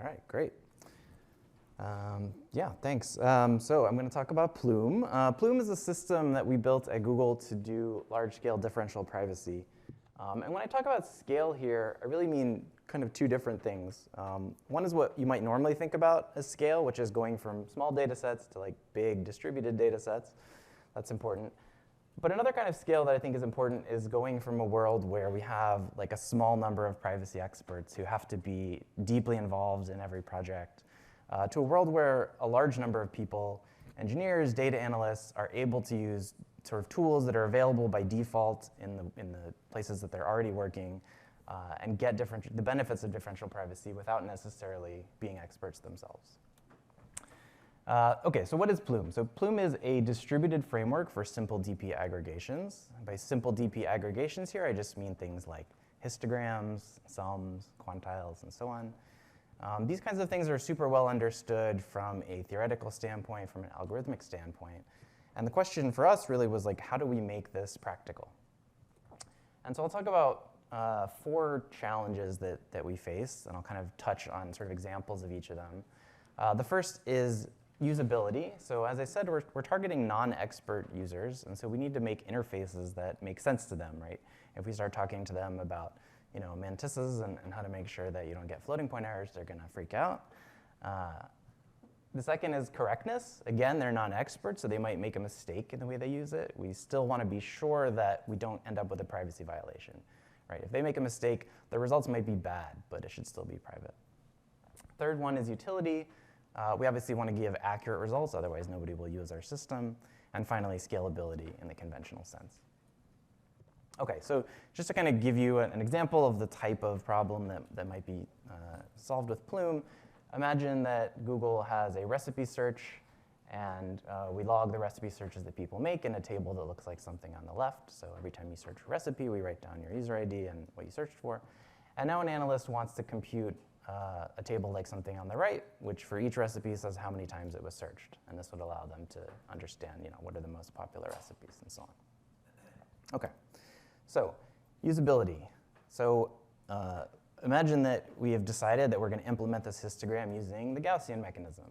right, great. Yeah, thanks. So I'm going to talk about Plume. Plume is a system that we built at Google to do large-scale differential privacy. And when I talk about scale here, I really mean kind of two different things. One is what you might normally think about as scale, which is going from small data sets to like big distributed data sets. That's important. But another kind of scale that I think is important is going from a world where we have like a small number of privacy experts who have to be deeply involved in every project to a world where a large number of people, engineers, data analysts, are able to use sort of tools that are available by default in the places that they're already working and get the benefits of differential privacy without necessarily being experts themselves. OK, so what is Plume? So Plume is a distributed framework for simple DP aggregations. By simple DP aggregations here, I just mean things like histograms, sums, quantiles, and so on. These kinds of things are super well understood from a theoretical standpoint, from an algorithmic standpoint. And the question for us really was like, how do we make this practical? And so I'll talk about 4 challenges that we face, and I'll kind of touch on sort of examples of each of them. The first is usability. So as I said, we're targeting non-expert users, and so we need to make interfaces that make sense to them, right? If we start talking to them about mantises and how to make sure that you don't get floating point errors, they're going to freak out. The second is correctness. Again, they're non-experts, so they might make a mistake in the way they use it. We still want to be sure that we don't end up with a privacy violation, right? If they make a mistake, the results might be bad, but it should still be private. Third one is utility. We obviously want to give accurate results, otherwise nobody will use our system. And finally, scalability in the conventional sense. OK, so just to kind of give you an example of the type of problem that might be solved with Plume, imagine that Google has a recipe search, and we log the recipe searches that people make in a table that looks like something on the left. So every time you search for recipe, we write down your user ID and what you searched for. And now an analyst wants to compute a table like something on the right, which for each recipe says how many times it was searched. And this would allow them to understand what are the most popular recipes and so on. OK. So usability. So imagine that we have decided that we're going to implement this histogram using the Gaussian mechanism.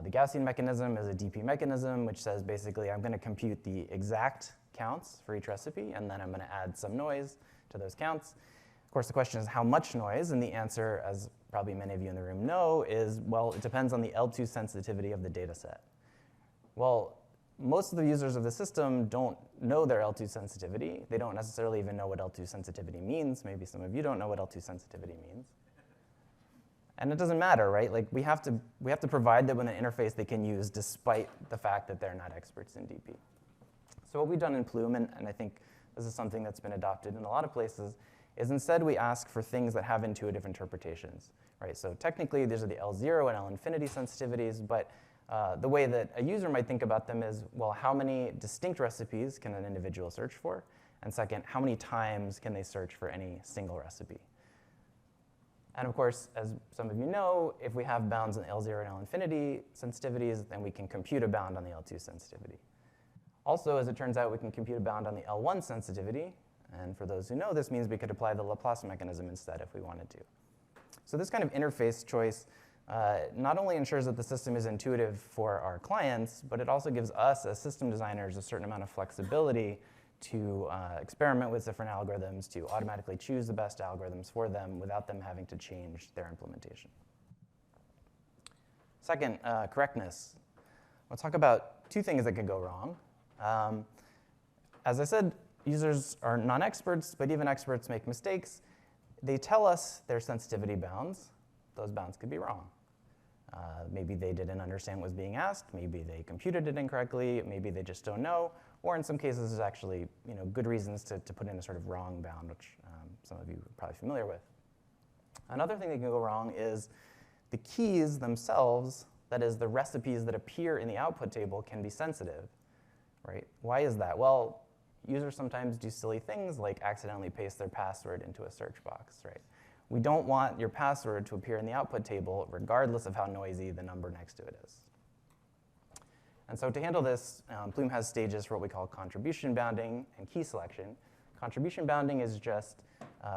The Gaussian mechanism is a DP mechanism, which says basically I'm going to compute the exact counts for each recipe, and then I'm going to add some noise to those counts. Of course, the question is how much noise, and the answer, as probably many of you in the room know, is, well, it depends on the L2 sensitivity of the data set. Well, most of the users of the system don't know their L2 sensitivity. They don't necessarily even know what L2 sensitivity means. Maybe some of you don't know what L2 sensitivity means. And it doesn't matter, right? Like we have to provide them with an interface they can use despite the fact that they're not experts in DP. So what we've done in Plume, and I think this is something that's been adopted in a lot of places, is instead we ask for things that have intuitive interpretations, right? So technically, these are the L0 and L infinity sensitivities, but the way that a user might think about them is, well, how many distinct recipes can an individual search for? And second, how many times can they search for any single recipe? And of course, as some of you know, if we have bounds on L0 and L infinity sensitivities, then we can compute a bound on the L2 sensitivity. Also, as it turns out, we can compute a bound on the L1 sensitivity. And for those who know, this means we could apply the Laplace mechanism instead if we wanted to. So this kind of interface choice not only ensures that the system is intuitive for our clients, but it also gives us, as system designers, a certain amount of flexibility to experiment with different algorithms, to automatically choose the best algorithms for them without them having to change their implementation. Second, correctness. I'll talk about 2 things that could go wrong. As I said, users are non-experts, but even experts make mistakes. They tell us their sensitivity bounds. Those bounds could be wrong. Maybe they didn't understand what was being asked. Maybe they computed it incorrectly. Maybe they just don't know. Or in some cases, there's actually good reasons to put in a sort of wrong bound, which some of you are probably familiar with. Another thing that can go wrong is the keys themselves, that is, the recipes that appear in the output table, can be sensitive, right? Why is that? Well, users sometimes do silly things like accidentally paste their password into a search box, right? We don't want your password to appear in the output table regardless of how noisy the number next to it is. And so to handle this, Plume has stages for what we call contribution bounding and key selection. Contribution bounding is just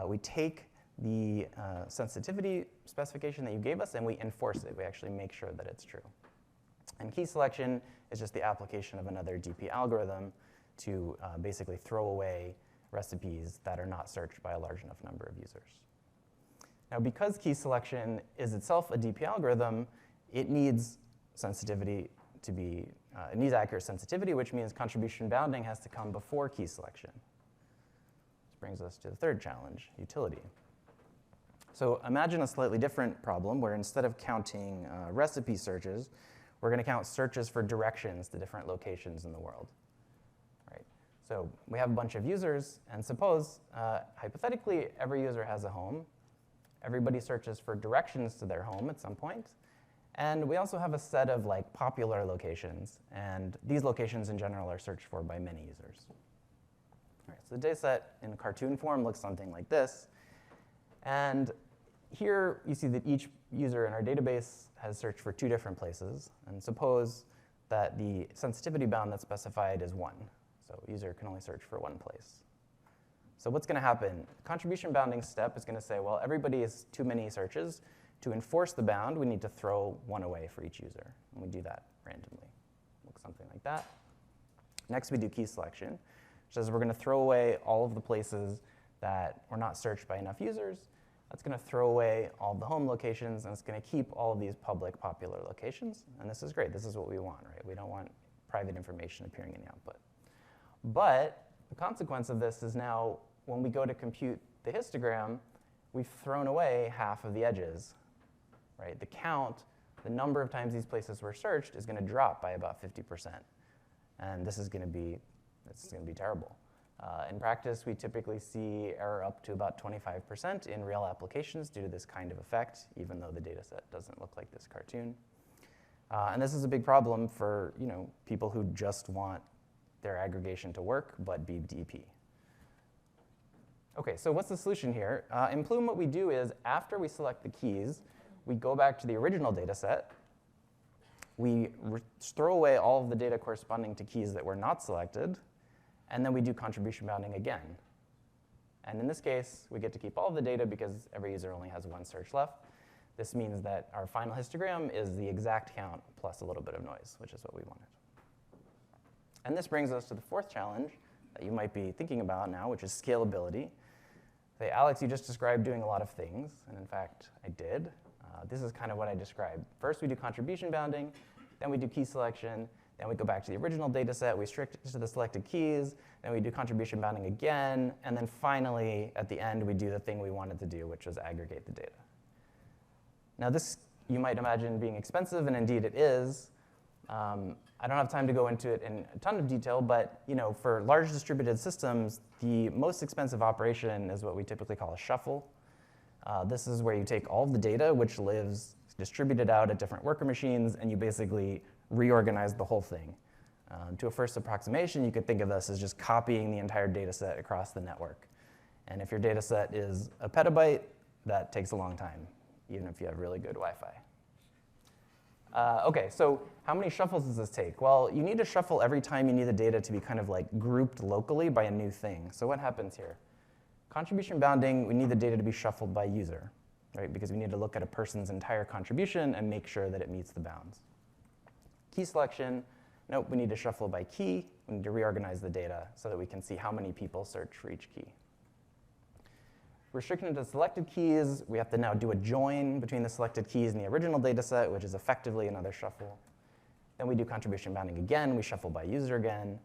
we take the sensitivity specification that you gave us, and we enforce it. We actually make sure that it's true. And key selection is just the application of another DP algorithm to basically throw away recipes that are not searched by a large enough number of users. Now, because key selection is itself a DP algorithm, it needs sensitivity to be, it needs accurate sensitivity, which means contribution bounding has to come before key selection. This brings us to the third challenge, utility. So imagine a slightly different problem where instead of counting recipe searches, we're going to count searches for directions to different locations in the world. Right? So we have a bunch of users, and suppose, hypothetically, every user has a home. Everybody searches for directions to their home at some point. And we also have a set of like popular locations, and these locations in general are searched for by many users. All right, so the dataset in cartoon form looks something like this. And here you see that each user in our database has searched for 2 different places. And suppose that the sensitivity bound that's specified is 1. So a user can only search for 1 place. So what's going to happen? Contribution bounding step is going to say, well, everybody has too many searches. To enforce the bound, we need to throw 1 away for each user. And we do that randomly. Looks something like that. Next, we do key selection, which says we're going to throw away all of the places that were not searched by enough users. That's going to throw away all of the home locations, and it's going to keep all of these public popular locations. And this is great. This is what we want, right? We don't want private information appearing in the output. But the consequence of this is now when we go to compute the histogram, we've thrown away half of the edges. Right? The count, the number of times these places were searched, is going to drop by about 50%. And this is going to be terrible. In practice, we typically see error up to about 25% in real applications due to this kind of effect, even though the data set doesn't look like this cartoon. And this is a big problem for people who just want their aggregation to work but be DP. OK, so what's the solution here? In Plume, what we do is after we select the keys, we go back to the original data set. We throw away all of the data corresponding to keys that were not selected. And then we do contribution bounding again. And in this case, we get to keep all of the data because every user only has 1 search left. This means that our final histogram is the exact count plus a little bit of noise, which is what we wanted. And this brings us to the 4th challenge that you might be thinking about now, which is scalability. Say, Alex, you just described doing a lot of things. And in fact, I did. This is kind of what I described. First, we do contribution bounding. Then we do key selection. Then we go back to the original data set. We restrict it to the selected keys. Then we do contribution bounding again. And then finally, at the end, we do the thing we wanted to do, which was aggregate the data. Now, this you might imagine being expensive, and indeed it is. I don't have time to go into it in a ton of detail, but for large distributed systems, the most expensive operation is what we typically call a shuffle. This is where you take all of the data, which lives distributed out at different worker machines, and you basically reorganize the whole thing. To a first approximation, you could think of this as just copying the entire data set across the network. And if your data set is a petabyte, that takes a long time, even if you have really good Wi-Fi. OK, so how many shuffles does this take? Well, you need to shuffle every time you need the data to be kind of like grouped locally by a new thing. So what happens here? Contribution bounding, we need the data to be shuffled by user, right? Because we need to look at a person's entire contribution and make sure that it meets the bounds. Key selection, nope, we need to shuffle by key. We need to reorganize the data so that we can see how many people search for each key. Restricted to selected keys, we have to now do a join between the selected keys and the original data set, which is effectively another shuffle. Then we do contribution bounding again. We shuffle by user again.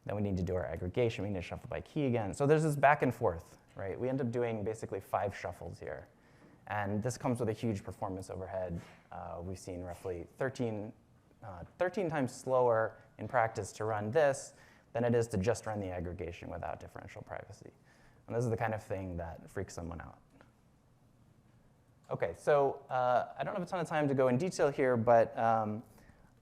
Then we need to do our aggregation. We need to shuffle by key again. So there's this back and forth, right? We end up doing basically 5 shuffles here. And this comes with a huge performance overhead. We've seen roughly 13 times slower in practice to run this than it is to just run the aggregation without differential privacy. And this is the kind of thing that freaks someone out. OK, so I don't have a ton of time to go in detail here, but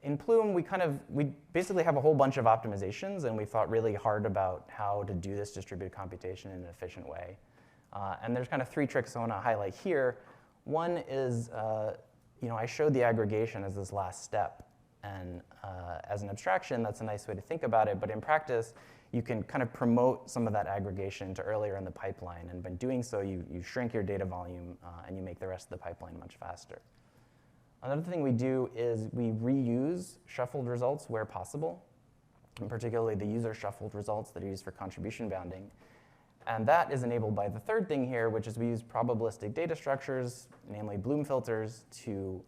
in Plume, we basically have a whole bunch of optimizations, and we thought really hard about how to do this distributed computation in an efficient way. And there's kind of 3 tricks I want to highlight here. One is, I showed the aggregation as this last step. And as an abstraction, that's a nice way to think about it. But in practice, you can kind of promote some of that aggregation to earlier in the pipeline. And by doing so, you shrink your data volume, and you make the rest of the pipeline much faster. Another thing we do is we reuse shuffled results where possible, and particularly the user shuffled results that are used for contribution bounding. And that is enabled by the third thing here, which is we use probabilistic data structures, namely Bloom filters, to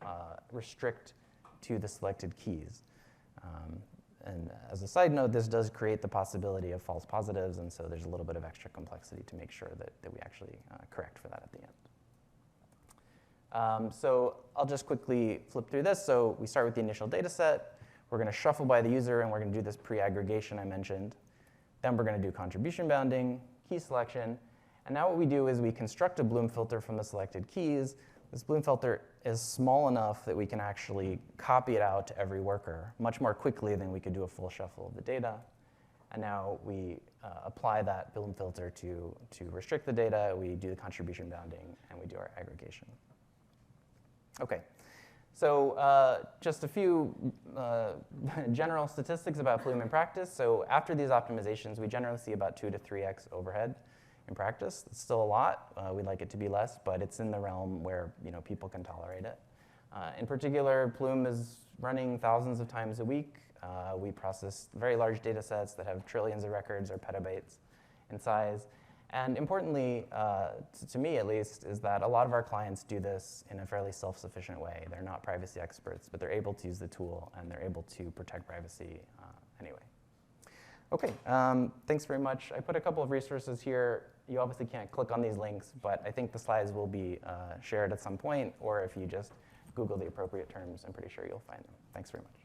restrict to the selected keys. And as a side note, this does create the possibility of false positives, and so there's a little bit of extra complexity to make sure that we actually correct for that at the end. So I'll just quickly flip through this. So we start with the initial data set. We're going to shuffle by the user, and we're going to do this pre-aggregation I mentioned. Then we're going to do contribution bounding, key selection. And now what we do is we construct a Bloom filter from the selected keys. This Bloom filter is small enough that we can actually copy it out to every worker much more quickly than we could do a full shuffle of the data. And now we apply that Bloom filter to restrict the data. We do the contribution bounding, and we do our aggregation. OK. So just a few general statistics about Plume in practice. So after these optimizations, we generally see about 2 to 3x overhead in practice. It's still a lot. We'd like it to be less, but it's in the realm where people can tolerate it. In particular, Plume is running thousands of times a week. We process very large data sets that have trillions of records or petabytes in size. And importantly, to me at least, is that a lot of our clients do this in a fairly self-sufficient way. They're not privacy experts, but they're able to use the tool, and they're able to protect privacy anyway. OK, thanks very much. I put a couple of resources here. You obviously can't click on these links, but I think the slides will be shared at some point, or if you just Google the appropriate terms, I'm pretty sure you'll find them. Thanks very much.